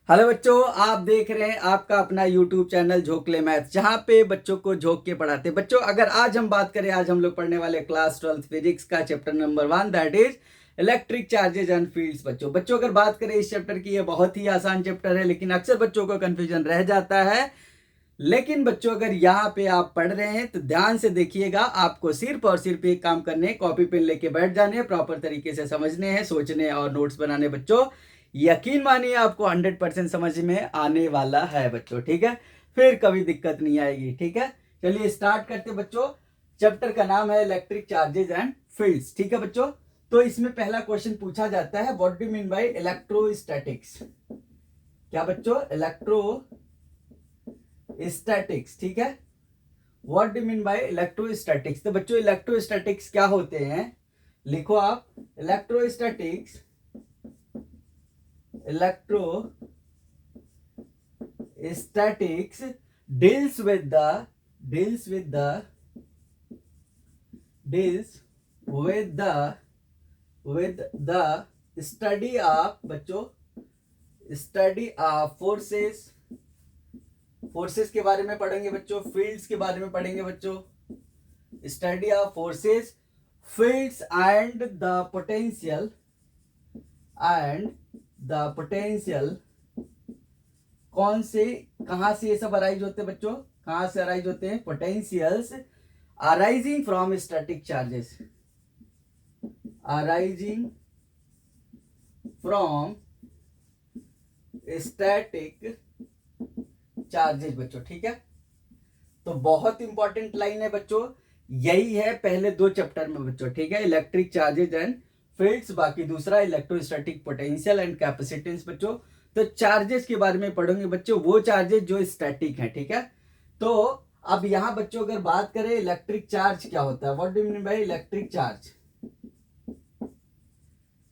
Hello बच्चों, आप देख रहे हैं आपका अपना यूट्यूब चैनल झोंकले मैथ्स, जहां पे बच्चों को झोंक के पढ़ाते हैं। बच्चों, अगर आज हम बात करें, आज हम लोग पढ़ने वाले क्लास 12 फिजिक्स का chapter number 1, that is electric charges and fields. बच्चों अगर बात करें इस चैप्टर की, ये बहुत ही आसान चैप्टर है, लेकिन अक्सर बच्चों को कंफ्यूजन रह जाता है। लेकिन बच्चों, अगर यहाँ पे आप पढ़ रहे हैं तो ध्यान से देखिएगा। आपको सिर्फ और सिर्फ एक काम करने, कॉपी पेन लेके बैठ जाने, प्रॉपर तरीके से समझने हैं, सोचने और नोट्स बनाने। बच्चों, यकीन मानिए आपको 100% समझ में आने वाला है बच्चों, ठीक है। फिर कभी दिक्कत नहीं आएगी, ठीक है। चलिए स्टार्ट करते बच्चों। चैप्टर का नाम है इलेक्ट्रिक चार्जेज एंड फील्ड्स, ठीक है बच्चों। तो इसमें पहला क्वेश्चन पूछा जाता है, what do mean by electrostatics. क्या बच्चों? इलेक्ट्रोस्टैटिक्स, ठीक है। What do mean by electrostatics. तो बच्चों, इलेक्ट्रोस्टैटिक्स क्या होते हैं, लिखो आप। Electrostatics deals with the deals with the deals with the study of बच्चों, स्टडी ऑफ फोर्सेस के बारे में पढ़ेंगे बच्चों, फील्ड्स के बारे में पढ़ेंगे बच्चों। Study of forces, fields and the potential कौन से, कहां से ये सब अराइज होते हैं बच्चों, कहां से अराइज होते हैं? Potentials arising from static charges, arising from static charges बच्चों, ठीक है। तो बहुत इंपॉर्टेंट लाइन है बच्चों, यही है पहले दो चैप्टर में बच्चों, ठीक है। इलेक्ट्रिक चार्जेज एंड फील्ड्स, बाकी दूसरा इलेक्ट्रोस्टैटिक पोटेंशियल एंड कैपेसिटेंस बच्चों। तो चार्जेस के बारे में पढ़ोगे बच्चों, वो चार्जेस जो स्टैटिक है, ठीक है। तो अब यहां बच्चों अगर बात करें इलेक्ट्रिक चार्ज क्या होता है, what do mean by electric charge.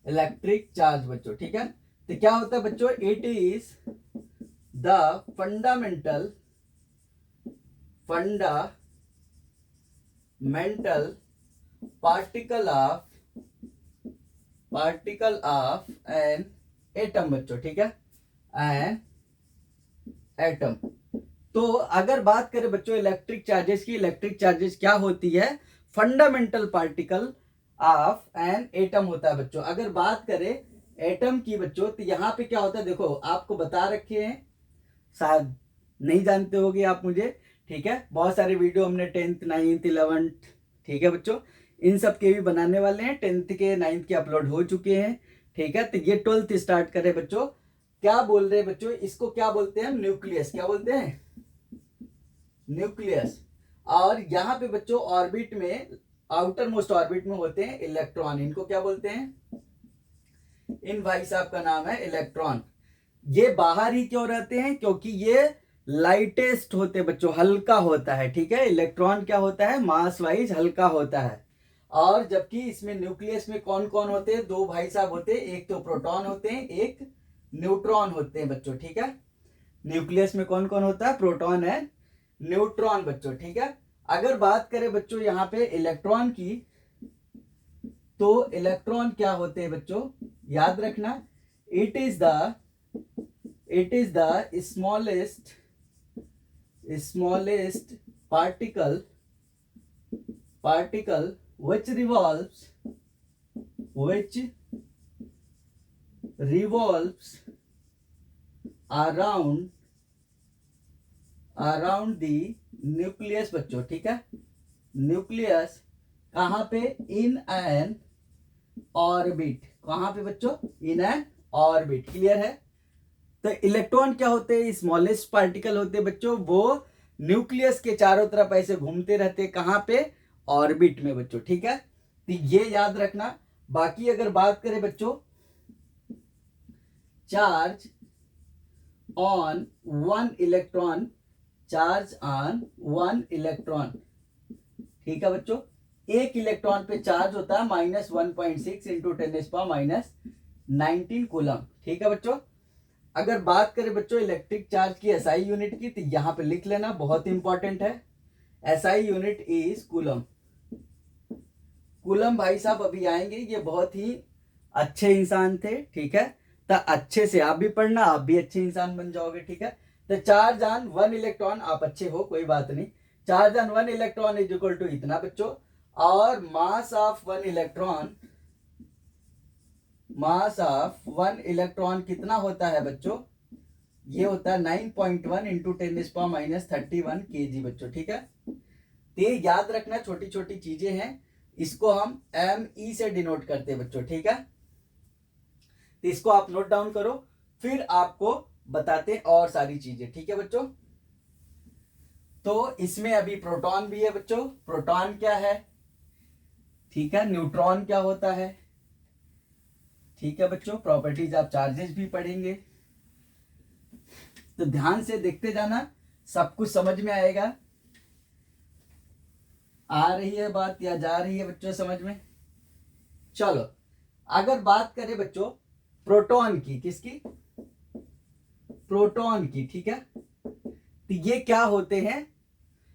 Electric charge बच्चों, ठीक है। तो क्या होता है बच्चों? It is the fundamental particle of an atom बच्चों, ठीक है, एन एटम। तो अगर बात करें बच्चों इलेक्ट्रिक चार्जेस की, इलेक्ट्रिक चार्जेस क्या होती है? Fundamental particle of an atom होता है बच्चों। अगर बात करें एटम की बच्चों, तो यहां पे क्या होता है, देखो आपको बता रखे हैं, शायद नहीं जानते होगे आप मुझे, ठीक है। बहुत सारे वीडियो हमने 10th 9th 11th, ठीक है बच्चों, इन सब के भी बनाने वाले हैं। 10th के 9th के अपलोड हो चुके हैं, ठीक है। तो ये 12th स्टार्ट करें बच्चों। क्या बोल रहे हैं बच्चों, इसको क्या बोलते हैं? न्यूक्लियस। क्या बोलते हैं? न्यूक्लियस। और यहाँ पे बच्चों ऑर्बिट में, आउटर मोस्ट ऑर्बिट में होते हैं इलेक्ट्रॉन, इनको क्या बोलते हैं? इन भाई साहब का नाम है इलेक्ट्रॉन। ये बाहर ही क्यों रहते हैं? क्योंकि ये लाइटेस्ट होते हैं बच्चों, हल्का होता है, ठीक है। इलेक्ट्रॉन क्या होता है? मास वाइज हल्का होता है। और जबकि इसमें न्यूक्लियस में कौन कौन होते हैं? दो भाई साहब होते हैं, एक तो प्रोटॉन होते हैं, एक न्यूट्रॉन होते हैं बच्चों, ठीक है। न्यूक्लियस में कौन कौन होता है? प्रोटॉन है, न्यूट्रॉन बच्चों, ठीक है। अगर बात करें बच्चों यहाँ पे इलेक्ट्रॉन की, तो इलेक्ट्रॉन क्या होते हैं बच्चों, याद रखना, it is the smallest particle which revolves around the nucleus बच्चों, ठीक है। न्यूक्लियस कहां पे? In an orbit. कहां पे बच्चों? इन एन ऑर्बिट, क्लियर है। तो इलेक्ट्रॉन क्या होते हैं? स्मॉलेस्ट पार्टिकल होते हैं बच्चों, वो न्यूक्लियस के चारों तरफ ऐसे घूमते रहते हैं, कहां पे? ऑर्बिट में बच्चों, ठीक है। तो ये याद रखना। बाकी अगर बात करें बच्चों चार्ज ऑन वन इलेक्ट्रॉन, ठीक है बच्चों, एक इलेक्ट्रॉन पे चार्ज होता है -1.6 इंटू 10⁻19 कूलम, ठीक है बच्चों। अगर बात करें बच्चों इलेक्ट्रिक चार्ज की एसआई यूनिट की, तो यहां पे लिख लेना, बहुत इंपॉर्टेंट है। SI unit is coulomb. Coulomb भाई साहब अभी आएंगे, ये बहुत ही अच्छे इंसान थे, ठीक है। तो अच्छे से आप भी पढ़ना, आप भी अच्छे इंसान बन जाओगे, ठीक है। तो चार्ज ऑन 1 इलेक्ट्रॉन, आप अच्छे हो कोई बात नहीं, charge on 1 electron is equal to इतना बच्चों, और mass of 1 electron, mass of 1 electron कितना होता है बच्चों, ये होता है 9.1 इंटू 10⁻31 kg बच्चों, ठीक है। तो ये याद रखना, छोटी छोटी चीजें हैं, इसको हम ME से डिनोट करते हैं बच्चों, ठीक है। तो इसको आप नोट डाउन करो, फिर आपको बताते हैं और सारी चीजें, ठीक है बच्चों। तो इसमें अभी प्रोटॉन भी है बच्चों, प्रोटॉन क्या है, ठीक है, न्यूट्रॉन क्या होता है, ठीक है बच्चों। प्रॉपर्टीज ऑफ चार्जेस भी पढ़ेंगे, तो ध्यान से देखते जाना, सब कुछ समझ में आएगा। आ रही है बात या जा रही है बच्चों समझ में? चलो, अगर बात करें बच्चों प्रोटॉन की, किसकी, प्रोटॉन की, ठीक है। तो ये क्या होते हैं,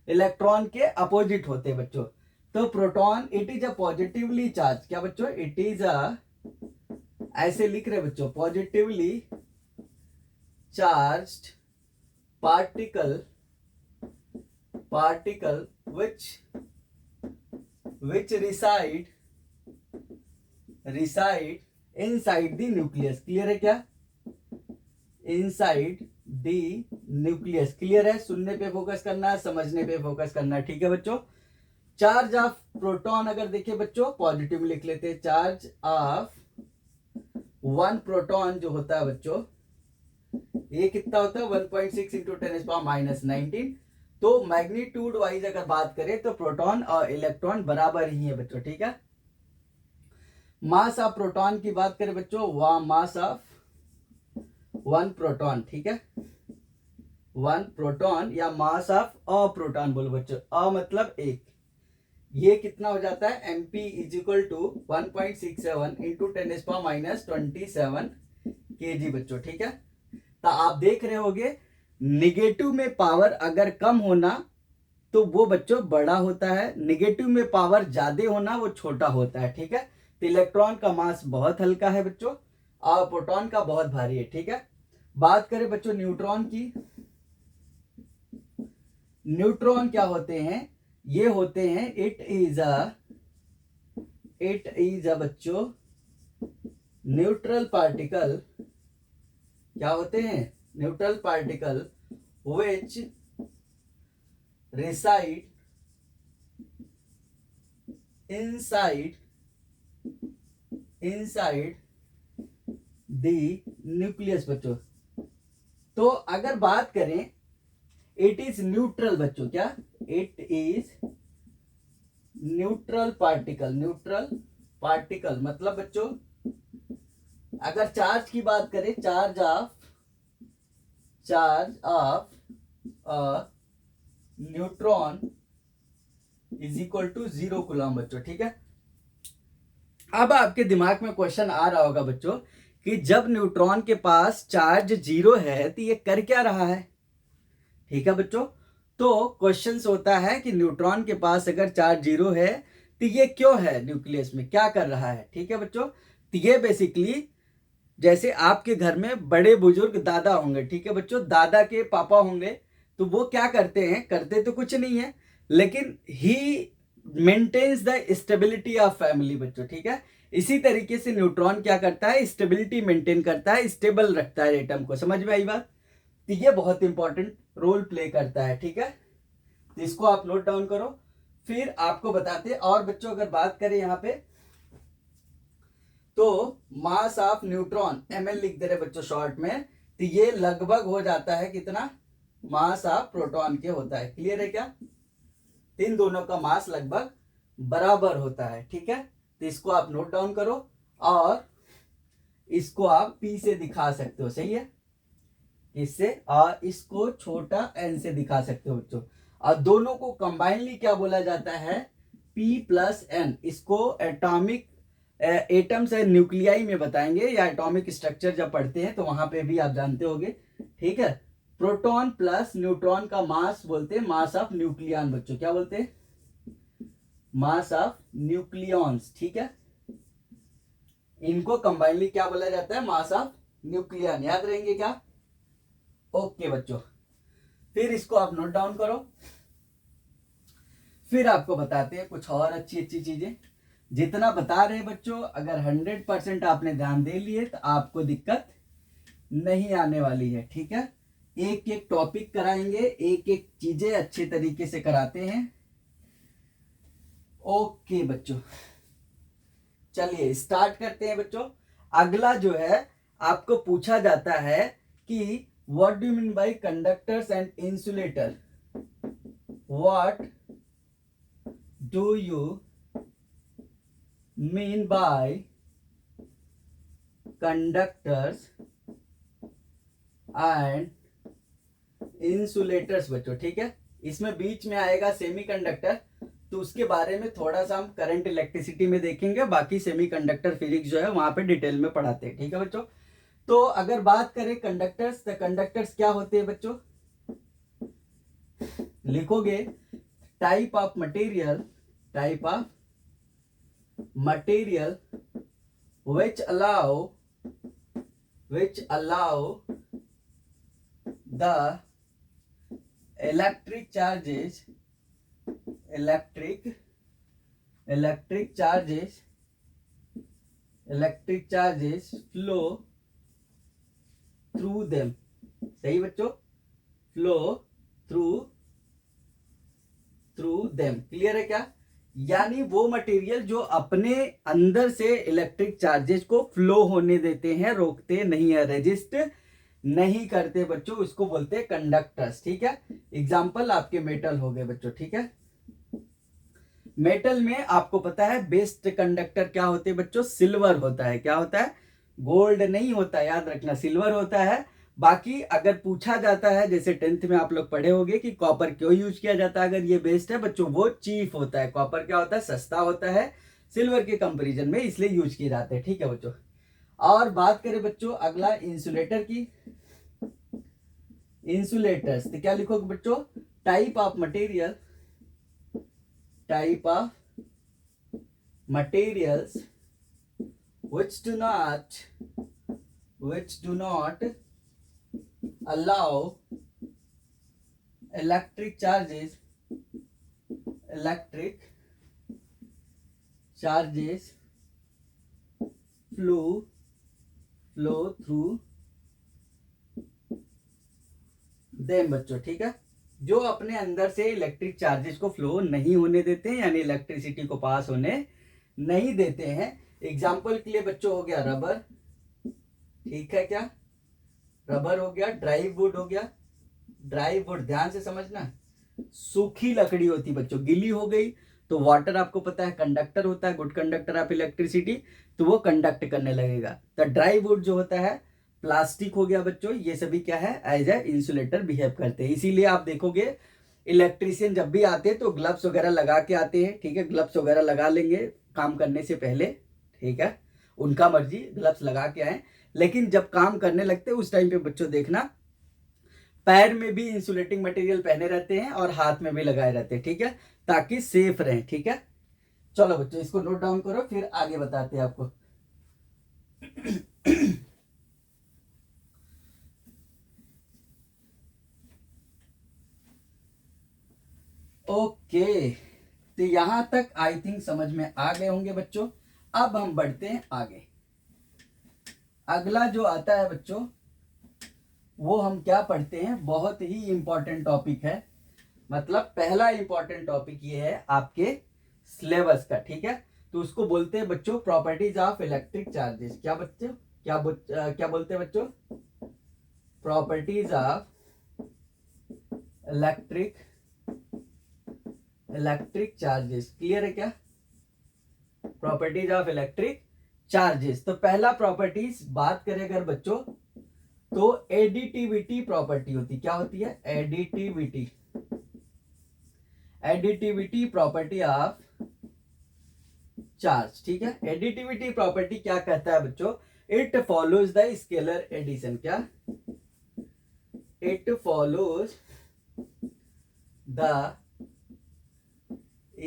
इलेक्ट्रॉन के अपोजिट होते हैं बच्चों। तो proton it is a positively charge, क्या बच्चों, इट इज अ, ऐसे लिख रहे बच्चों, positively charged particle, particle which reside inside the nucleus, clear है क्या, inside the nucleus, क्लियर है। सुनने पे फोकस करना, समझने पे फोकस करना, ठीक है बच्चों। चार्ज ऑफ प्रोटॉन अगर देखें बच्चों, पॉजिटिव लिख लेते हैं, चार्ज ऑफ 1 प्रोटॉन जो होता है बच्चों, ये कितना होता है 1.6 इंटू 10⁻19। तो मैग्नीट्यूड वाइज अगर बात करें तो प्रोटॉन और इलेक्ट्रॉन बराबर ही है बच्चों, ठीक है। मास ऑफ प्रोटॉन की बात करें बच्चों, वह मास ऑफ 1 प्रोटॉन, ठीक है, 1 प्रोटॉन, या मास ऑफ अ प्रोटॉन बोलो बच्चों, अ मतलब एक, ये कितना हो जाता है MP is equal to 1.67 into 10⁻27 kg बच्चों, ठीक है। तो आप देख रहे होगे निगेटिव में पावर अगर कम होना तो वो बच्चों बड़ा होता है, निगेटिव में पावर ज्यादा होना वो छोटा होता है, ठीक है। तो इलेक्ट्रॉन का मास बहुत हल्का है बच्चों, और प्रोटॉन का बहुत भारी है, ठीक है। बात करें बच्चों न्यूट्रॉन की, न्यूट्रॉन क्या होते हैं, ये होते हैं इट इज अ बच्चों न्यूट्रल पार्टिकल, क्या होते हैं, neutral particle which reside inside the nucleus बच्चों। तो अगर बात करें इट इज न्यूट्रल बच्चों, क्या, it is neutral particle, neutral particle मतलब बच्चों अगर चार्ज की बात करें, charge of neutron is equal to 0 coulomb बच्चों, ठीक है। अब आपके दिमाग में क्वेश्चन आ रहा होगा बच्चों कि जब न्यूट्रॉन के पास चार्ज 0 है तो ये कर क्या रहा है, ठीक है बच्चों। तो क्वेश्चन होता है कि न्यूट्रॉन के पास अगर चार्ज 0 है तो ये क्यों है न्यूक्लियस में, क्या कर रहा है, ठीक है बच्चों। तो ये बेसिकली जैसे आपके घर में बड़े बुजुर्ग दादा होंगे, ठीक है बच्चों, दादा के पापा होंगे, तो वो क्या करते हैं, करते तो कुछ नहीं है, लेकिन he maintains the stability of family बच्चों, ठीक है। इसी तरीके से न्यूट्रॉन क्या करता है, स्टेबिलिटी मेंटेन करता है, स्टेबल रखता है एटम को, समझ में आई बात। तो ये बहुत इंपॉर्टेंट रोल प्ले करता है, ठीक है। तो इसको आप नोट डाउन करो, फिर आपको बताते। और बच्चों अगर बात करें यहाँ पे तो मास ऑफ न्यूट्रॉन ml लिख दे रहे बच्चों शॉर्ट में, तो ये लगभग हो जाता है कितना, मास ऑफ प्रोटॉन के होता है, क्लियर है क्या। इन दोनों का मास लगभग बराबर होता है, ठीक है। तो इसको आप नोट डाउन करो और इसको आप P से दिखा सकते हो, सही है, इससे, और इसको छोटा n से दिखा सकते हो बच्चों। और दोनों को कंबाइनली क्या बोला जाता है, P प्लस n। इसको एटॉमिक एटम्स एंड न्यूक्लियाई में बताएंगे, या एटॉमिक स्ट्रक्चर जब पढ़ते हैं तो वहां पे भी आप जानते होंगे, ठीक है। प्रोटॉन प्लस न्यूट्रॉन का मास बोलते हैं मास ऑफ न्यूक्लियन बच्चों, क्या बोलते हैं, मास ऑफ न्यूक्लियॉन्स, ठीक है। इनको कंबाइनली क्या बोला जाता है, मास ऑफ न्यूक्लियन, याद रहेंगे क्या? ओके बच्चों, फिर इसको आप नोट डाउन करो। फिर आपको बताते हैं कुछ और अच्छी अच्छी चीजें। जितना बता रहे हैं बच्चों, अगर 100% आपने ध्यान दे लिए तो आपको दिक्कत नहीं आने वाली है, ठीक है। एक एक टॉपिक कराएंगे, एक एक चीजें अच्छे तरीके से कराते हैं। ओके बच्चों, चलिए स्टार्ट करते हैं बच्चों। अगला जो है आपको पूछा जाता है कि what do you mean by conductors and insulator. What do you mean by conductors and insulators बच्चों, ठीक है। इसमें बीच में आएगा सेमीकंडक्टर, तो उसके बारे में थोड़ा सा हम करंट इलेक्ट्रिसिटी में देखेंगे, बाकी सेमीकंडक्टर फिजिक्स जो है वहां पे डिटेल में पढ़ाते हैं, ठीक है बच्चों। तो अगर बात करें कंडक्टर्स, तो कंडक्टर्स क्या होते हैं बच्चों? लिखोगे type of material, type of material which allow the electric charges flow through them। सही बच्चों, flow through them, क्लियर है क्या? यानी वो मटेरियल जो अपने अंदर से इलेक्ट्रिक चार्जेस को फ्लो होने देते हैं, रोकते नहीं है, रेजिस्ट नहीं करते बच्चों, उसको बोलते हैं कंडक्टर्स, ठीक है। एग्जांपल आपके मेटल हो गए बच्चों, ठीक है। मेटल में आपको पता है बेस्ट कंडक्टर क्या होते हैं बच्चों? सिल्वर होता है। क्या होता है? गोल्ड नहीं होता, याद रखना, सिल्वर होता है। बाकी अगर पूछा जाता है, जैसे 10th में आप लोग पढ़े होंगे कि कॉपर क्यों यूज किया जाता है, अगर ये बेस्ट है बच्चों, वो चीफ होता है। कॉपर क्या होता है? सस्ता होता है सिल्वर के कंपैरिजन में, इसलिए यूज किए जाते हैं, ठीक है बच्चों। और बात करें बच्चों अगला इंसुलेटर की, इंसुलेटर्स, तो क्या लिखोगे बच्चों? Type of materials which do not allow electric charges flow through them बच्चों, ठीक है। जो अपने अंदर से इलेक्ट्रिक चार्जेस को फ्लो नहीं होने देते हैं, यानी इलेक्ट्रिसिटी को पास होने नहीं देते हैं। एग्जाम्पल के लिए बच्चों हो गया रबर, ठीक है क्या? रबर हो गया, ड्राई वुड हो गया। ड्राई वुड ध्यान से समझना, सूखी लकड़ी होती बच्चों, गीली हो गई तो वाटर आपको पता है कंडक्टर होता है, गुड कंडक्टर ऑफ इलेक्ट्रिसिटी, तो वो कंडक्ट करने लगेगा। तो ड्राई वुड जो होता है, प्लास्टिक हो गया बच्चों, ये सभी क्या है? एज ए इंसुलेटर बिहेव करते हैं। इसीलिए आप देखोगे इलेक्ट्रीशियन जब भी आते हैं तो ग्लव्स वगैरह लगा के आते हैं, ठीक है। ग्लव्स वगैरह लगा लेंगे काम करने से पहले, ठीक है, उनका मर्जी, ग्लव्स लगा के आए। लेकिन जब काम करने लगते हैं उस टाइम पे बच्चों देखना, पैर में भी इंसुलेटिंग मटेरियल पहने रहते हैं और हाथ में भी लगाए रहते हैं, ठीक है, ताकि सेफ रहें, ठीक है। चलो बच्चों इसको नोट डाउन करो, फिर आगे बताते हैं आपको। ओके, तो यहां तक आई थिंक समझ में आ गए होंगे बच्चों। अब हम बढ़ते हैं आगे। अगला जो आता है बच्चों, वो हम क्या पढ़ते हैं? बहुत ही इंपॉर्टेंट टॉपिक है, मतलब पहला इंपॉर्टेंट टॉपिक ये है आपके सिलेबस का, ठीक है। तो उसको बोलते हैं बच्चों प्रॉपर्टीज ऑफ इलेक्ट्रिक चार्जेस। क्या बच्चों, क्या बोलते हैं बच्चों? Properties of electric charges, clear है क्या? Properties of electric charges. तो पहला प्रॉपर्टीज बात करें अगर बच्चों, तो एडिटिविटी प्रॉपर्टी होती, क्या होती है? एडिटिविटी प्रॉपर्टी ऑफ चार्ज, ठीक है। एडिटिविटी प्रॉपर्टी क्या कहता है बच्चों? It follows the scalar addition. क्या? It follows the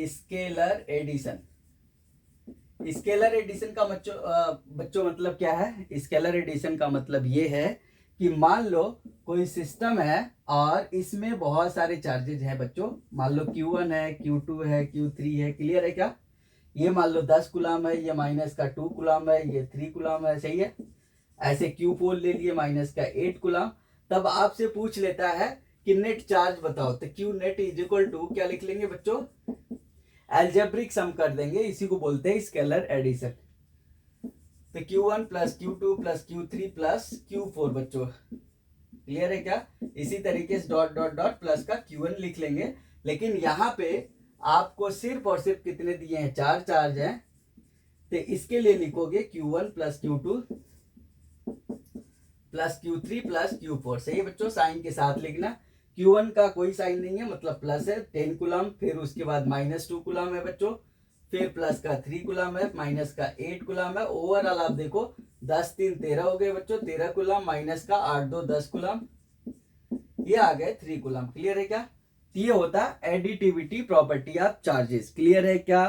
scalar addition. Scalar addition का बच्चों मतलब क्या है? स्केलर एडिशन का मतलब ये है कि मान लो कोई सिस्टम है और इसमें बहुत सारे चार्जेज हैं बच्चों। मान लो Q1 है, Q2 है, Q3 है। क्लियर है क्या? ये मान लो 10 कुलाम है, ये माइनस का 2 कुलाम है, ये 3 कुलाम है। सही है। ऐसे Q4 ले लिए माइनस का 8 कुलाम। तब आपसे पूछ लेता है कि नेट चार्ज बताओ, तो Q net is equal to क्या लिख लेंगे बच्चों? एल्जेब्रिक सम कर देंगे, इसी को बोलते हैं स्केलर एडिशन। तो Q1 plus Q2 plus Q3 plus Q4 बच्चों। क्लियर है क्या? इसी तरीके से डॉट डॉट डॉट प्लस का Q1 लिख लेंगे। लेकिन यहाँ पे आपको सिर्फ और सिर्फ कितने दिए हैं? 4 चार्ज हैं, तो इसके लिए लिखोगे Q1 plus Q2 plus Q3 plus Q4। सही है बच्चों, साइन के साथ लिखना। Q1 का कोई साइन नहीं है, मतलब प्लस है 10 कुलाम, फिर उसके बाद माइनस 2 कुलाम है बच्चों, फिर प्लस का 3 कुलाम है, माइनस का 8 कुलाम है। ओवरऑल आप देखो 10 3 13 हो गए बच्चों, 13 कुलाम माइनस का 8 2 10 कुलाम, ये आ गए 3 कुलाम। क्लियर है क्या? ये होता है additivity property of charges. Clear है क्या?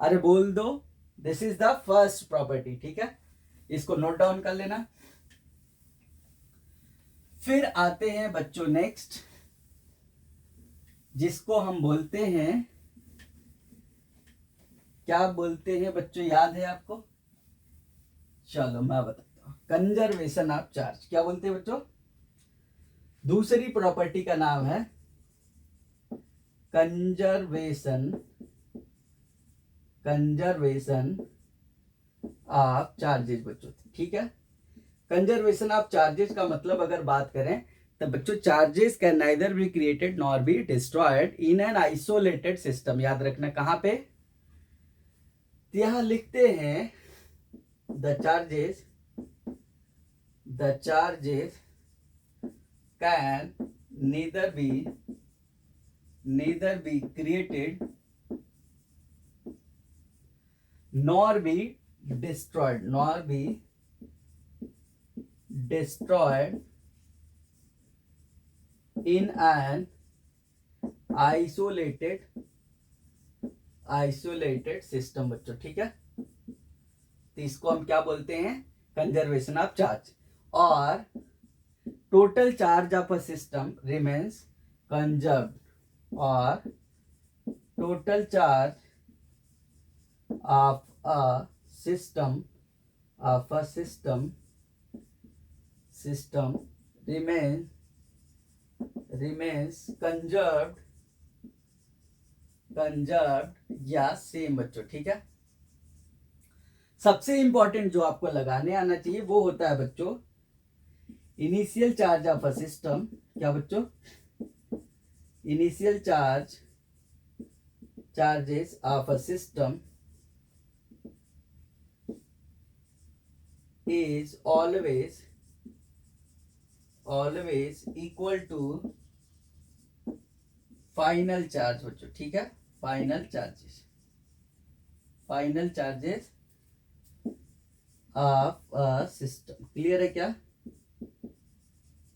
अरे बोल दो, this is the first property. ठीक है, इसको नोट डाउन कर लेना। फिर आते हैं बच्चों नेक्स्ट, जिसको हम बोलते हैं, क्या बोलते हैं बच्चों? याद है आपको? चलो मैं बताता हूं, कंजर्वेशन ऑफ चार्ज। क्या बोलते हैं बच्चों? दूसरी प्रॉपर्टी का नाम है कंजर्वेशन ऑफ चार्जेस बच्चों। ठीक है, कंजर्वेशन ऑफ चार्जेस का मतलब अगर बात करें तो बच्चों, charges can neither be created nor be destroyed in an isolated system. याद रखना कहां पे? यहां लिखते हैं the charges can neither be created nor be destroyed in an isolated system बच्चों। ठीक है, तो इसको हम क्या बोलते हैं? Conservation of charge. और total charge of a system remains conserved, और total charge of a system remains conserved या सेम बच्चों। ठीक है, सबसे इंपॉर्टेंट जो आपको लगाने आना चाहिए वो होता है बच्चों initial charge of a system. क्या बच्चों? Initial charges of a system is always equal to final charge बच्चों। ठीक है, final charges of a system. Clear है क्या?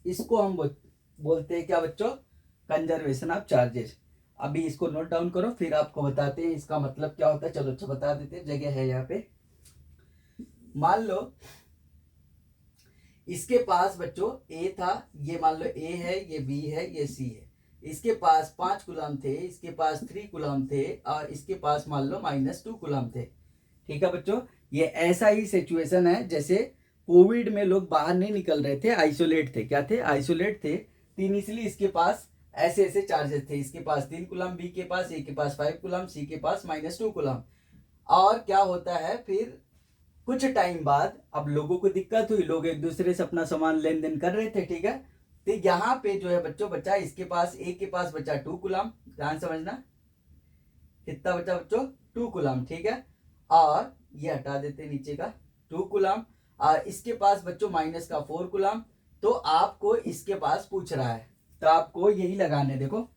इसको हम बोलते हैं क्या बच्चों? Conservation of charges. अभी इसको नोट डाउन करो, फिर आपको बताते हैं इसका मतलब क्या होता है। चलो अच्छा बता देते हैं, जगह है यहाँ पे। मान लो इसके पास बच्चों A था, ये मान लो A है, ये B है, ये C है। इसके पास 5 कुलाम थे, इसके पास 3 कुलाम थे, और इसके पास मान लो -2 कुलाम थे। ठीक है बच्चों, ये ऐसा ही सिचुएशन है जैसे कोविड में लोग बाहर नहीं निकल रहे थे, आइसोलेट थे। क्या थे? आइसोलेट थे। तीन, इसलिए इसके पास ऐसे ऐसे चार्जेस थे। इसके पास 3 कुलाम, B के पास, A के पास 5 कुलाम, C के पास -2 कुलाम। और क्या होता है फिर कुछ टाइम बाद, अब लोगों को दिक्कत हुई, लोग एक दूसरे से अपना सामान लेन देन कर रहे थे। ठीक है, तो यहाँ पे जो है बच्चों बचा, इसके पास A के पास बचा 2 कुलाम। ध्यान समझना, कितना बचा बच्चों? 2 कुलाम। ठीक है, और ये हटा देते नीचे का 2 कुलाम, और इसके पास बच्चों माइनस का 4 कुलाम। तो आपको इसके पास पूछ रहा है, तो आपको यही लगाने, देखो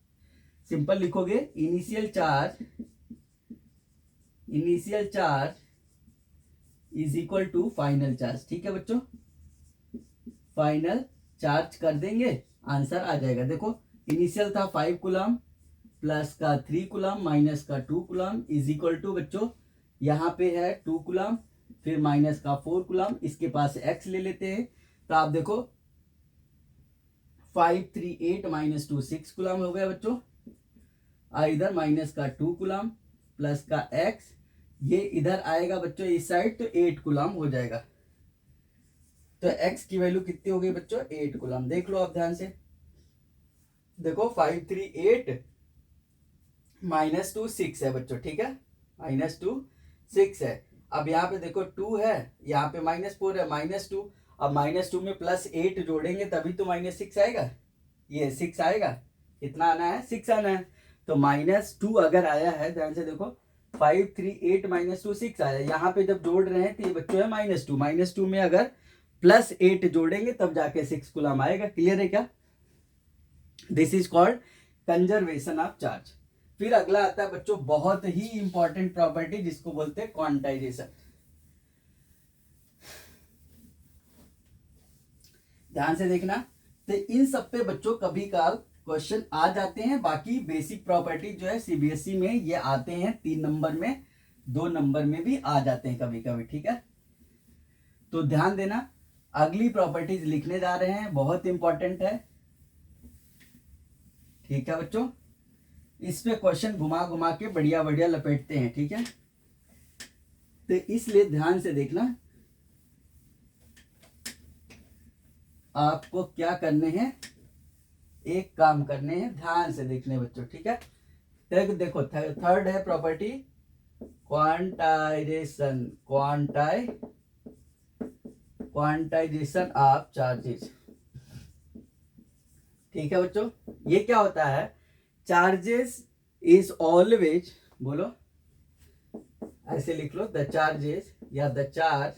सिंपल लिखोगे initial charge is equal to final charge. ठीक है बच्चों, फाइनल चार्ज कर देंगे, आंसर आ जाएगा। देखो इनिशियल था 5 कुलाम, प्लस का 3 कुलाम, माइनस का 2 कुलाम, इज इक्वल टू बच्चों यहाँ पे है 2 कूलम, फिर माइनस का 4 कूलम, इसके पास x ले लेते हैं तो आप देखो 538 माइनस 2 6 कूलम हो गया बच्चों। इधर माइनस का 2 कूलम प्लस का x, ये इधर आएगा बच्चों इस साइड तो 8 कूलम हो जाएगा। तो x की वैल्यू कितनी हो गई बच्चों 8 कूलम। देख लो आप ध्यान से, देखो 538 माइनस 2 6 है बच्चों, ठीक है, माइनस 2 6 है। अब यहाँ पे देखो 2 है, यहाँ पे -4 है, -2। अब -2 में +8 जोड़ेंगे तभी तो -6 आएगा, ये 6 आएगा। कितना आना है 6 आना है। तो -2 अगर आया है, ध्यान से देखो 538 -2 6 आया। यहाँ पे जब जोड़ रहे हैं तो ये बच्चों है -2, -2 में अगर +8 जोड़ेंगे तब जाके 6 कूलम आएगा। क्लियर है क्या? This is called conservation of charge. फिर अगला आता है बच्चों बहुत ही इंपॉर्टेंट प्रॉपर्टी जिसको बोलते हैं क्वांटाइजेशन। ध्यान से देखना, तो इन सब पे बच्चों कभी काल क्वेश्चन आ जाते हैं। बाकी बेसिक प्रॉपर्टी जो है सीबीएसई में ये आते हैं 3 नंबर में, 2 नंबर में भी आ जाते हैं कभी कभी, ठीक है। तो ध्यान देना, अगली प्रॉपर्टीज लिखने जा रहे हैं, बहुत इंपॉर्टेंट है, ठीक है बच्चों। इस पे क्वेश्चन घुमा घुमा के बढ़िया बढ़िया लपेटते हैं, ठीक है। तो इसलिए ध्यान से देखना, आपको क्या करने हैं, एक काम करने हैं, ध्यान से देखने बच्चों, ठीक है। देखो थर्ड है property quantization, quantization of charges, ठीक है बच्चों। ये क्या होता है, चार्जेस इज ऑलवेज, बोलो ऐसे लिख लो, द चार्जेस या the charge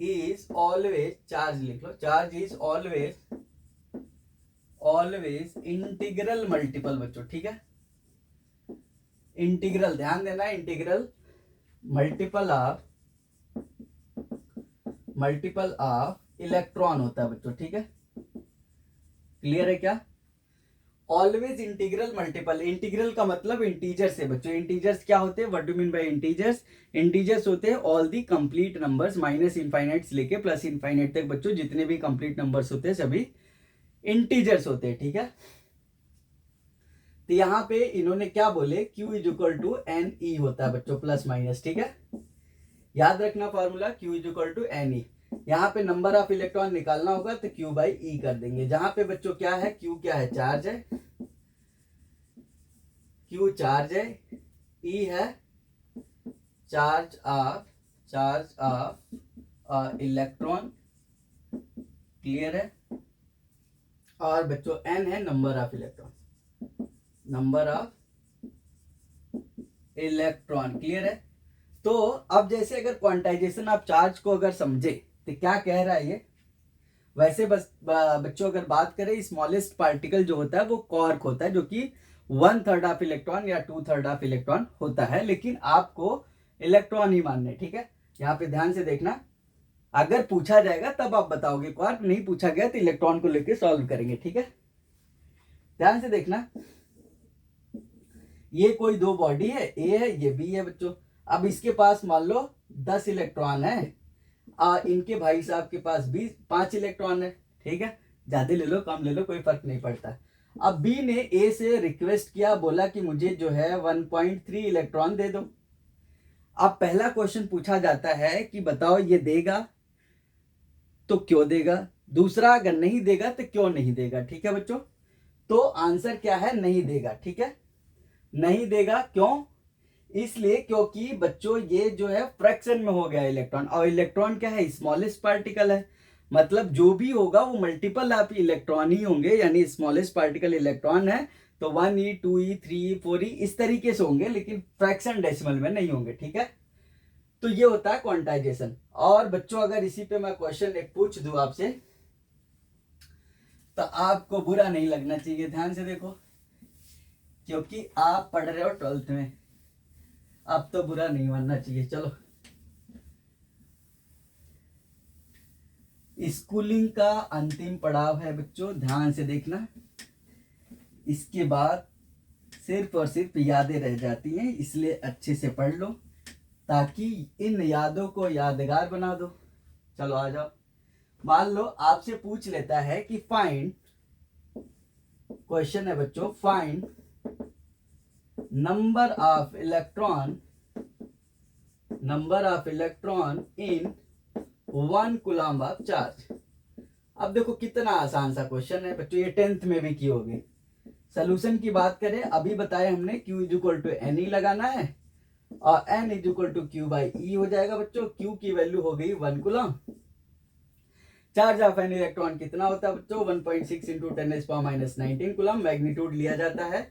is always, charge लिख लो, charge is always integral multiple बच्चों, ठीक है। इंटीग्रल, ध्यान देना, इंटीग्रल मल्टीपल ऑफ इलेक्ट्रॉन होता है बच्चों, ठीक है। क्लियर है क्या? ऑलवेज इंटीग्रल मल्टीपल, इंटीग्रल का मतलब इंटीजर्स है बच्चों। इंटीजर्स क्या होते हैं, what do mean by integers? Integers होते हैं all the complete numbers, minus infinite से लेके प्लस इनफाइनाइट तक बच्चों, जितने भी कंप्लीट नंबर्स होते हैं सभी इंटीजर्स होते हैं, ठीक है। तो यहाँ पे इन्होंने क्या बोले, Q is equal to n e होता है बच्चों, प्लस माइनस, ठीक है। याद रखना formula, Q is equal to n e. यहाँ पे नंबर ऑफ इलेक्ट्रॉन निकालना होगा तो Q बाई ई कर देंगे। जहां पे बच्चों क्या है, Q क्या है, चार्ज है, Q चार्ज है, E है चार्ज ऑफ इलेक्ट्रॉन, क्लियर है। और बच्चों N है नंबर ऑफ इलेक्ट्रॉन, क्लियर है। तो अब जैसे अगर क्वांटाइजेशन ऑफ चार्ज को अगर समझे तो क्या कह रहा है ये, वैसे बस बच्चों अगर बात करें, स्मॉलेस्ट पार्टिकल जो होता है वो क्वार्क होता है, जो कि 1/3 ऑफ इलेक्ट्रॉन या 2/3 ऑफ इलेक्ट्रॉन होता है, लेकिन आपको इलेक्ट्रॉन ही मानने, ठीक है। यहाँ पे ध्यान से देखना, अगर पूछा जाएगा तब आप बताओगे क्वार्क, नहीं पूछा गया तो इलेक्ट्रॉन को लेकर सॉल्व करेंगे, ठीक है। ध्यान से देखना, ये कोई दो बॉडी है, ए है, ये बी है बच्चों। अब इसके पास मान लो 10 इलेक्ट्रॉन है, इनके भाई साहब के पास 5 इलेक्ट्रॉन है, ठीक है। ज्यादा ले लो कम ले लो कोई फर्क नहीं पड़ता। अब बी ने ए से रिक्वेस्ट किया, बोला कि मुझे जो है 1.3 इलेक्ट्रॉन दे दो। अब पहला क्वेश्चन पूछा जाता है कि बताओ ये देगा तो क्यों देगा, दूसरा अगर नहीं देगा तो क्यों नहीं देगा, ठीक है बच्चों। तो आंसर क्या है, नहीं देगा, ठीक है। नहीं देगा क्यों, इसलिए क्योंकि बच्चों ये जो है फ्रैक्शन में हो गया इलेक्ट्रॉन, और इलेक्ट्रॉन क्या है, स्मॉलेस्ट पार्टिकल है, मतलब जो भी होगा वो मल्टीपल ऑफ इलेक्ट्रॉन ही होंगे, यानी स्मॉलेस्ट पार्टिकल इलेक्ट्रॉन है तो 1e 2e 3e 4e इस तरीके से होंगे, लेकिन फ्रैक्शन डेसिमल में नहीं होंगे, ठीक है। तो ये होता है क्वांटाइजेशन। और बच्चों अगर इसी पे मैं क्वेश्चन एक पूछ दूं आपसे तो आपको बुरा नहीं लगना चाहिए, ध्यान से देखो, क्योंकि आप पढ़ रहे हो 12th में, अब तो बुरा नहीं मानना चाहिए। चलो, स्कूलिंग का अंतिम पड़ाव है बच्चों, ध्यान से देखना, इसके बाद सिर्फ और सिर्फ यादें रह जाती हैं, इसलिए अच्छे से पढ़ लो ताकि इन यादों को यादगार बना दो। चलो आ जाओ। मान लो आपसे पूछ लेता है कि फाइंड, क्वेश्चन है बच्चों, find number of electron in 1 coulomb of charge. अब देखो कितना आसान सा क्वेश्चन है बच्चों, ये 10th में भी की होगी। सोल्यूशन की बात करें, अभी बताया हमने Q इज एन ई लगाना है और N is Q by E हो जाएगा बच्चों। Q की वैल्यू हो गई 1 coulomb. Charge of an electron कितना होता है बच्चों, 1.6 इंटू 10⁻⁹ कूलम। मैग्नीट्यूड लिया जाता है,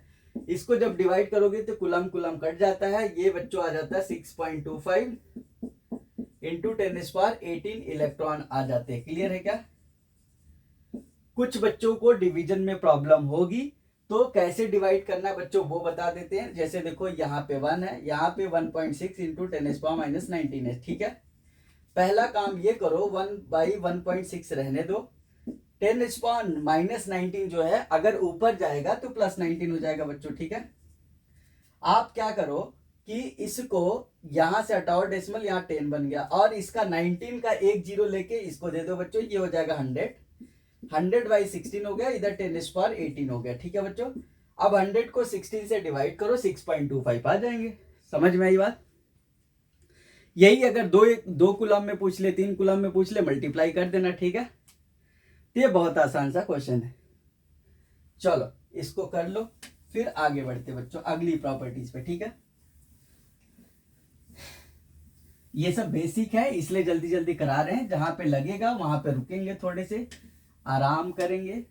इसको जब डिवाइड करोगे तो कूलम कट जाता है, ये बच्चों आ जाता है 6.25 इंटू 10⁻18 इलेक्ट्रॉन आ जाते हैं। क्लियर है क्या? कुछ बच्चों को डिवीजन में प्रॉब्लम होगी, तो कैसे डिवाइड करना है बच्चों वो बता देते हैं। जैसे देखो यहाँ पे 1 है, यहाँ पे 1.6 इंटू 10⁻⁹ है, ठीक है। पहला काम ये करो, 1/1.6 रहने दो। 10⁻⁻19 जो है अगर ऊपर जाएगा तो +19 हो जाएगा बच्चों, ठीक है। आप क्या करो कि इसको यहां से हटाओ डेसिमल, यहाँ 10 बन गया, और इसका 19 का एक जीरो लेके इसको दे दो बच्चों, ये हो जाएगा 100। 100/16 हो गया, इधर 10⁻18 हो गया, ठीक है बच्चों। अब 100 को 16 से डिवाइड करो, 6.25 आ जाएंगे। समझ में आई बात? यही अगर दो कूलम में पूछ ले, 3 कूलम में पूछ ले, मल्टीप्लाई कर देना, ठीक है। ये बहुत आसान सा क्वेश्चन है। चलो इसको कर लो, फिर आगे बढ़ते बच्चों अगली प्रॉपर्टीज पे, ठीक है। ये सब बेसिक है, इसलिए जल्दी जल्दी करा रहे हैं। जहां पे लगेगा वहां पे रुकेंगे, थोड़े से आराम करेंगे,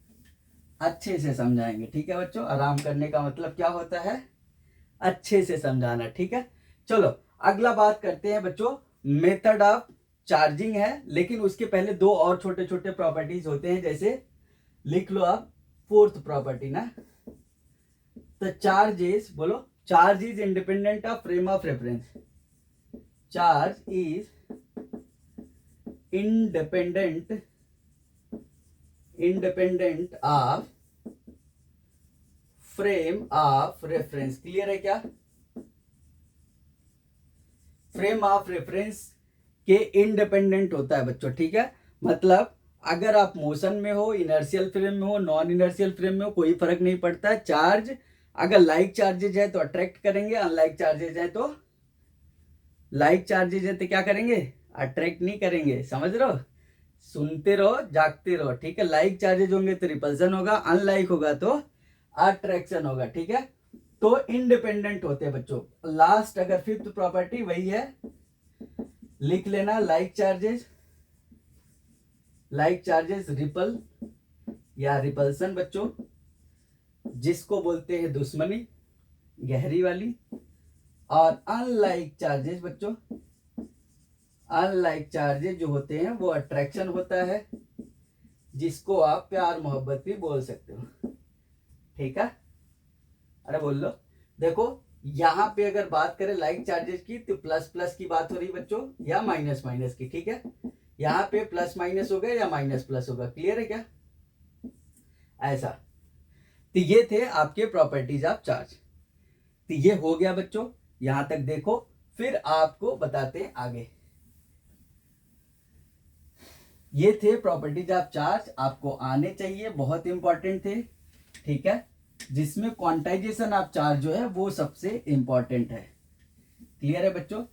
अच्छे से समझाएंगे, ठीक है बच्चों। आराम करने का मतलब क्या होता है, अच्छे से समझाना, ठीक है। चलो अगला बात करते हैं बच्चों, मेथड ऑफ चार्जिंग है, लेकिन उसके पहले 2 और छोटे छोटे प्रॉपर्टीज होते हैं। जैसे लिख लो आप 4th प्रॉपर्टी ना, तो चार्ज इज, बोलो, charge is independent of frame of reference. Charge is independent of frame of reference. Clear है क्या? फ्रेम ऑफ रेफरेंस के इंडिपेंडेंट होता है बच्चों, ठीक है। मतलब अगर आप मोशन में हो, इनर्शियल फ्रेम में हो, नॉन इनर्शियल फ्रेम में हो, कोई फर्क नहीं पड़ता है। चार्ज अगर लाइक चार्जेज है तो अट्रैक्ट करेंगे, अनलाइक चार्जेज है तो क्या करेंगे, अट्रैक्ट नहीं करेंगे। समझ रहे हो? सुनते रहो, जागते रहो, ठीक है। लाइक चार्जेज होंगे तो रिपल्सन होगा, अनलाइक होगा तो अट्रैक्शन होगा, ठीक है। तो इंडिपेंडेंट होते हैं बच्चों। लास्ट अगर 5th प्रॉपर्टी वही है, लिख लेना, लाइक चार्जेस रिपल या रिपल्सन बच्चों, जिसको बोलते हैं दुश्मनी गहरी वाली। और अनलाइक चार्जेस बच्चों, अनलाइक चार्जेस जो होते हैं वो अट्रैक्शन होता है, जिसको आप प्यार मोहब्बत भी बोल सकते हो, ठीक है। अरे बोल लो। देखो यहाँ पे अगर बात करें लाइक चार्जेस की तो प्लस की बात हो रही बच्चों या माइनस की, ठीक है। यहाँ पे प्लस माइनस होगा या माइनस प्लस होगा। क्लियर है क्या? ऐसा। तो ये थे आपके प्रॉपर्टीज ऑफ चार्ज। तो ये हो गया बच्चों, यहां तक देखो, फिर आपको बताते हैं आगे। ये थे प्रॉपर्टीज ऑफ चार्ज, आपको आने चाहिए, बहुत इंपॉर्टेंट थे, ठीक है। जिसमें क्वांटाइजेशन ऑफ चार्ज जो है वो सबसे इंपॉर्टेंट है। क्लियर है बच्चों?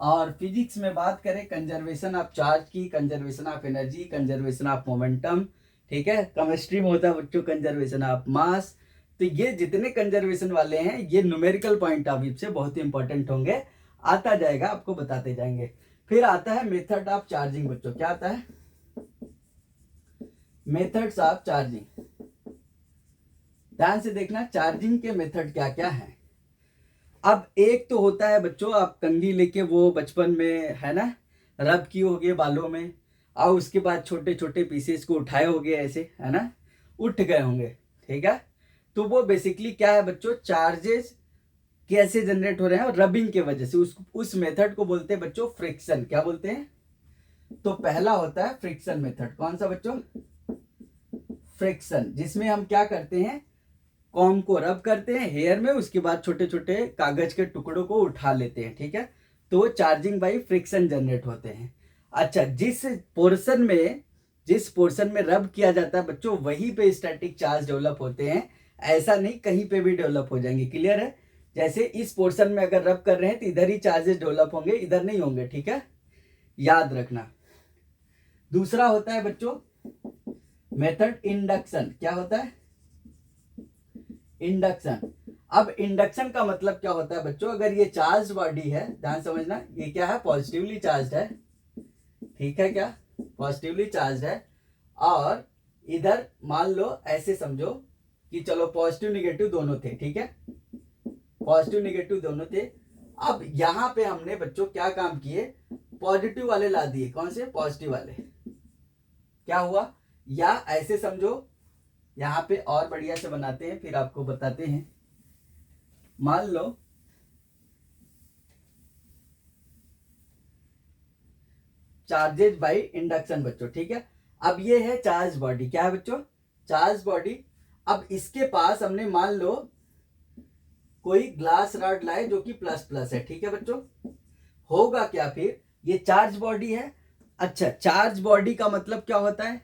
और फिजिक्स में बात करें कंजर्वेशन ऑफ चार्ज की, conservation of energy, conservation of momentum, ठीक है। केमिस्ट्री में होता है बच्चों कंजर्वेशन ऑफ मास। तो ये जितने कंजर्वेशन वाले हैं ये न्यूमेरिकल पॉइंट ऑफ व्यू से बहुत इंपॉर्टेंट होंगे, आता जाएगा, आपको बताते जाएंगे। फिर आता है मेथड ऑफ चार्जिंग बच्चों। क्या आता है? Methods of charging. ध्यान से देखना, चार्जिंग के मेथड क्या क्या है। अब एक तो होता है बच्चों, आप कंघी लेके वो बचपन में है ना रब किए होगे बालों में, और उसके बाद छोटे छोटे पीसेस को उठाए होगे ऐसे, है ना, उठ गए होंगे, ठीक है। तो वो बेसिकली क्या है बच्चों, चार्जेस कैसे जनरेट हो रहे हैं, रबिंग के वजह से। उस मेथड को बोलते हैं बच्चों फ्रिक्शन। क्या बोलते हैं? तो पहला होता है फ्रिक्शन मेथड। कौन सा बच्चों? फ्रिक्शन, जिसमें हम क्या करते हैं, कॉम को रब करते हैं हेयर में, उसके बाद छोटे छोटे कागज के टुकड़ों को उठा लेते हैं, ठीक है। तो चार्जिंग बाई फ्रिक्शन जनरेट होते हैं। अच्छा, जिस पोर्शन में रब किया जाता है बच्चों, वहीं पे स्टैटिक चार्ज डेवलप होते हैं। ऐसा नहीं कहीं पे भी डेवलप हो जाएंगे, क्लियर है। जैसे इस पोर्शन में अगर रब कर रहे हैं तो इधर ही चार्जेस डेवलप होंगे, इधर नहीं होंगे, ठीक है, याद रखना। दूसरा होता है बच्चों मेथड इंडक्शन। क्या होता है? इंडक्शन। अब इंडक्शन का मतलब क्या होता है बच्चों, अगर ये चार्ज बॉडी है, ध्यान समझना, ये क्या है, पॉजिटिवली चार्ज है, ठीक है, क्या पॉजिटिवली चार्ज है। और इधर मान लो ऐसे समझो कि चलो पॉजिटिव निगेटिव दोनों थे, ठीक है, पॉजिटिव निगेटिव दोनों थे। अब यहां पे हमने बच्चों क्या काम किए, पॉजिटिव वाले ला दिए। कौन से? पॉजिटिव वाले। क्या हुआ, या ऐसे समझो, यहां पे और बढ़िया से बनाते हैं फिर आपको बताते हैं। मान लो चार्जेज बाय इंडक्शन बच्चों, ठीक है। अब ये है चार्ज बॉडी। क्या है बच्चों? Charge body. अब इसके पास हमने मान लो कोई ग्लास रॉड लाए जो कि प्लस प्लस है, ठीक है बच्चों। होगा क्या फिर, ये चार्ज बॉडी है। अच्छा, चार्ज बॉडी का मतलब क्या होता है?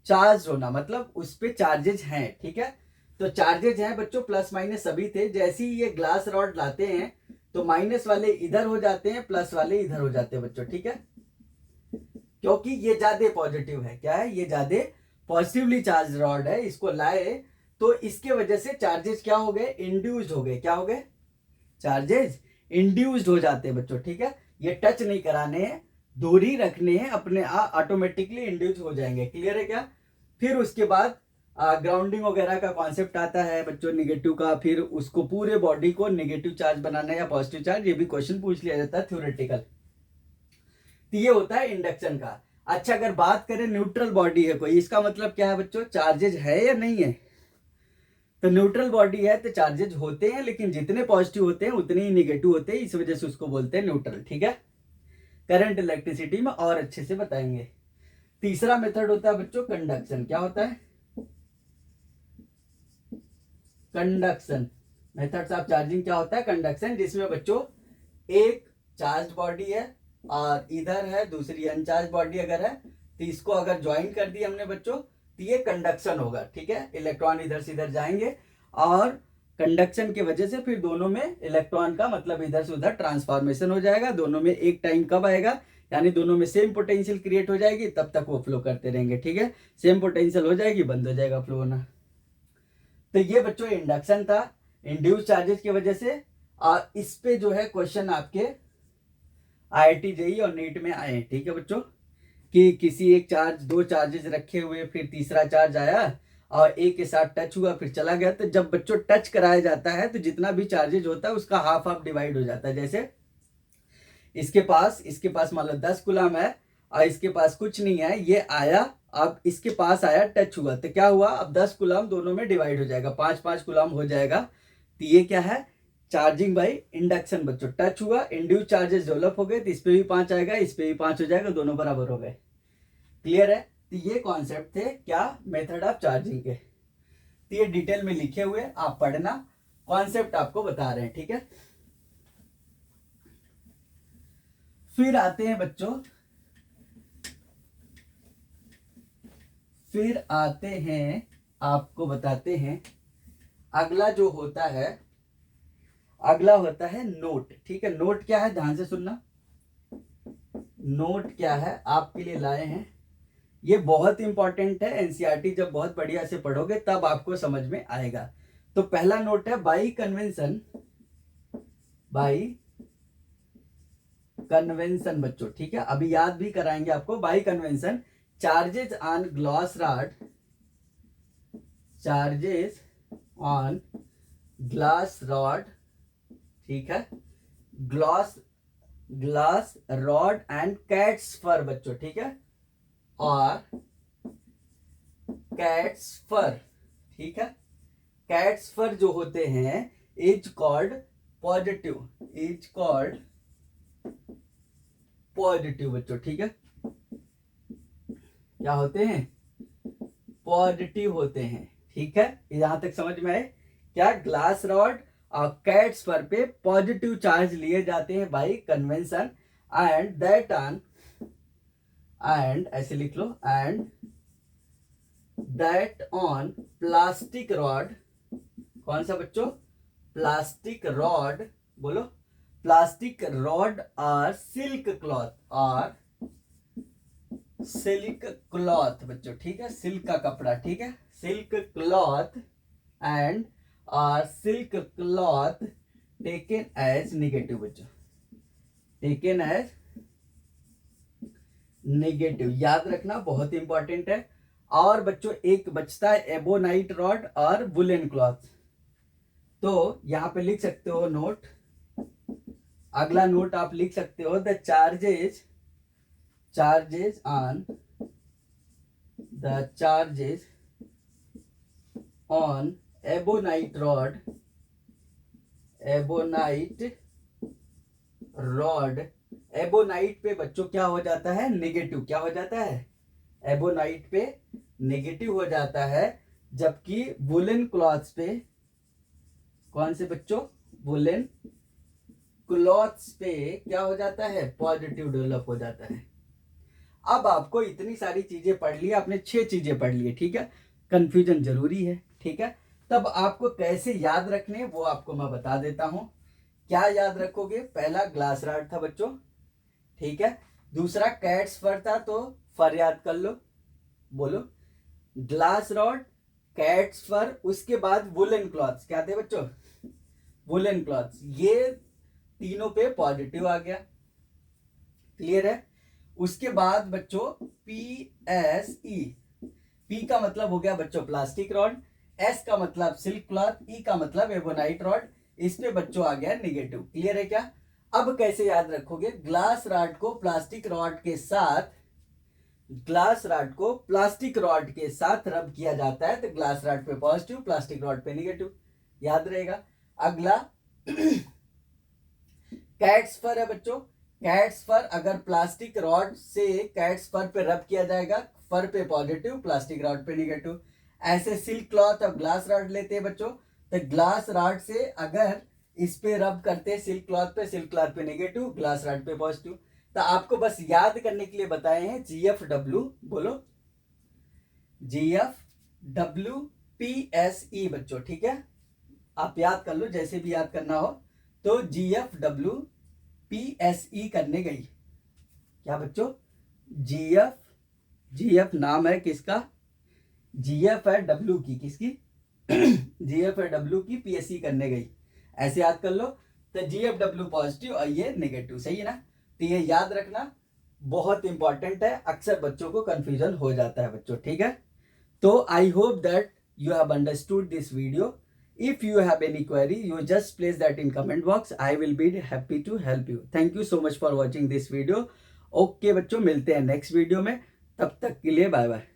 चार्ज होना, मतलब उस पे चार्जेज हैं, ठीक है। तो चार्जेज हैं बच्चों, प्लस माइनस सभी थे। जैसे ही ये ग्लास रॉड लाते हैं तो माइनस वाले इधर हो जाते हैं, प्लस वाले इधर हो जाते हैं बच्चों, ठीक है, क्योंकि ये ज्यादा पॉजिटिव है। क्या है? ये ज्यादा पॉजिटिवली चार्ज रॉड है, इसको लाए तो इसके वजह से चार्जेस क्या हो गए, इंड्यूस्ड हो गए। क्या हो गए? चार्जेस इंड्यूस्ड हो जाते हैं बच्चों, ठीक है। ये टच नहीं कराने हैं, दूरी रखने हैं, अपने ऑटोमेटिकली इंड्यूस हो जाएंगे, क्लियर है क्या। फिर उसके बाद ग्राउंडिंग वगैरह का कॉन्सेप्ट आता है बच्चों निगेटिव का, फिर उसको पूरे बॉडी को निगेटिव चार्ज बनाना है या पॉजिटिव चार्ज, ये भी क्वेश्चन पूछ लिया जाता है थ्योरेटिकल। तो ये होता है इंडक्शन का। अच्छा, अगर बात करें न्यूट्रल बॉडी है कोई, इसका मतलब क्या है बच्चों, चार्जेज है या नहीं है। तो न्यूट्रल बॉडी है तो चार्जेज होते हैं, लेकिन जितने पॉजिटिव होते हैं उतने ही निगेटिव होते हैं, इस वजह से उसको बोलते हैं न्यूट्रल, ठीक है। करंट इलेक्ट्रिसिटी में और अच्छे से बताएंगे। तीसरा मेथड होता है बच्चों कंडक्शन। क्या होता है? Conduction methods of charging. क्या होता है? कंडक्शन, जिसमें बच्चों एक चार्ज बॉडी है और इधर है दूसरी अनचार्ज बॉडी अगर है, तो इसको अगर ज्वाइन कर दिया हमने बच्चों तो ये कंडक्शन होगा, ठीक है। इलेक्ट्रॉन इधर से इधर जाएंगे और कंडक्शन की वजह से फिर दोनों में इलेक्ट्रॉन का मतलब इधर से उधर ट्रांसफॉर्मेशन हो जाएगा। दोनों में एक टाइम कब आएगा, यानी दोनों में सेम पोटेंशियल क्रिएट हो जाएगी, तब तक वो फ्लो करते रहेंगे, ठीक है। सेम पोटेंशियल हो जाएगी, बंद हो जाएगा फ्लो होना। तो ये बच्चों इंडक्शन था, इंड्यूस चार्जेस की वजह से। और इस पे जो है क्वेश्चन आपके IIT JEE और नीट में आए, ठीक है बच्चों, कि किसी एक चार्ज, दो चार्जेस रखे हुए, फिर तीसरा चार्ज आया और एक के साथ टच हुआ फिर चला गया। तो जब बच्चों टच कराया जाता है तो जितना भी चार्जेज होता है उसका हाफ हाफ डिवाइड हो जाता है। जैसे इसके पास मान लो 10 कूलम है और इसके पास कुछ नहीं है, ये आया, अब इसके पास आया, टच हुआ, तो क्या हुआ, अब 10 कूलम दोनों में डिवाइड हो जाएगा, 5-5 कूलम हो जाएगा। तो ये क्या है? चार्जिंग बाई इंडक्शन बच्चों। टच हुआ, इंड्यूस चार्जेस डेवलप हो गए, तो इस पे भी 5 आएगा, इस पे भी 5 हो जाएगा, दोनों बराबर हो गए, क्लियर है। तो ये कॉन्सेप्ट थे क्या, मेथड ऑफ चार्जिंग के। तो ये डिटेल में लिखे हुए, आप पढ़ना, कॉन्सेप्ट आपको बता रहे हैं, ठीक है। फिर आते हैं बच्चों, फिर आते हैं, आपको बताते हैं अगला जो होता है, अगला होता है नोट, ठीक है। नोट क्या है, ध्यान से सुनना। नोट क्या है आपके लिए लाए हैं, ये बहुत इंपॉर्टेंट है। एनसीईआरटी जब बहुत बढ़िया से पढ़ोगे तब आपको समझ में आएगा। तो पहला नोट है बाई कन्वेंशन, बाई कन्वेंशन बच्चों, ठीक है। अभी याद भी कराएंगे आपको। By convention, charges on glass rod, charges on glass rod, ठीक है, glass glass rod and cat's fur बच्चों, ठीक है, और कैट्स फर, ठीक है। कैट्स फर जो होते हैं is called positive, is called positive बच्चों, ठीक है। क्या होते हैं? पॉजिटिव होते हैं, ठीक है, यहां तक समझ में आए क्या? ग्लास रॉड और कैट स्पर पे पॉजिटिव चार्ज लिए जाते हैं by convention and that on, and ऐसे लिख लो, and that on plastic rod, कौन सा बच्चों? प्लास्टिक रॉड, बोलो, प्लास्टिक रॉड और सिल्क क्लॉथ, और सिल्क क्लॉथ बच्चों, ठीक है, सिल्क का कपड़ा, ठीक है, सिल्क क्लॉथ एंड और silk cloth taken as negative बच्चों, टेकन एज नेगेटिव, याद रखना, बहुत इंपॉर्टेंट है। और बच्चों एक बचता है एबोनाइट रॉड और वुलन क्लॉथ, तो यहां पे लिख सकते हो नोट, अगला नोट आप लिख सकते हो, the charges on on ebonite rod, ebonite पे बच्चों क्या हो जाता है? नेगेटिव, क्या हो जाता है? एबोनाइट पे नेगेटिव हो जाता है, जबकि वुलन क्लॉथ्स पे, कौन से बच्चों? वुलन क्लॉथ्स पे क्या हो जाता है? पॉजिटिव डेवलप हो जाता है। अब आपको इतनी सारी चीजें पढ़ ली, आपने 6 चीजें पढ़ ली, ठीक है, कंफ्यूजन जरूरी है, ठीक है। तब आपको कैसे याद रखने वो आपको मैं बता देता हूं। क्या याद रखोगे? पहला ग्लास रॉड था बच्चों, ठीक है, दूसरा कैट्स फर था, तो फर याद कर लो, बोलो, ग्लास रॉड, कैट्स फर, उसके बाद वुलन क्लॉथ्स, क्या थे बच्चों? वुलन क्लॉथ्स, ये तीनों पे पॉजिटिव आ गया, क्लियर है। उसके बाद बच्चों PSE, P का मतलब हो गया बच्चों प्लास्टिक रॉड, S का मतलब सिल्क क्लॉथ, E का मतलब एबोनाइट रॉड, इस पे बच्चों आ गया नेगेटिव, क्लियर है क्या? अब कैसे याद रखोगे? ग्लास रॉड को प्लास्टिक रॉड के साथ, ग्लास रॉड को प्लास्टिक रॉड के साथ रब किया जाता है, तो ग्लास रॉड पे पॉजिटिव, प्लास्टिक रॉड पे नेगेटिव, याद रहेगा। अगला कैट्स फर है बच्चों, कैट्स फर अगर प्लास्टिक रॉड से कैट्स फर पे रब किया जाएगा, फर पे पॉजिटिव, प्लास्टिक रॉड पे नेगेटिव। ऐसे सिल्क क्लॉथ और ग्लास रॉड लेते हैं बच्चों, तो ग्लास रॉड से अगर इस पे रब करते हैं सिल्क क्लॉथ पे नेगेटिव, ग्लास रॉड पे पॉजिटिव। तो आपको बस याद करने के लिए बताए हैं GFW, बोलो, GFWPSE बच्चों, ठीक है, आप याद कर लो जैसे भी याद करना हो। तो GFWPSE करने गई, क्या बच्चों? GF नाम है किसका? GF है W की, किसकी? GF है W की, PSE करने गई, ऐसे याद कर लो। तो GFW पॉजिटिव और ये नेगेटिव, सही है ना? तो ये याद रखना, बहुत इंपॉर्टेंट है, अक्सर बच्चों को कंफ्यूजन हो जाता है बच्चों, ठीक है। तो I hope that you have understood this video. If you have any query, you just place that in comment box. I will be happy to help you. Thank you so much for watching this video. Okay बच्चों, मिलते हैं next video में, तब तक के लिए bye bye.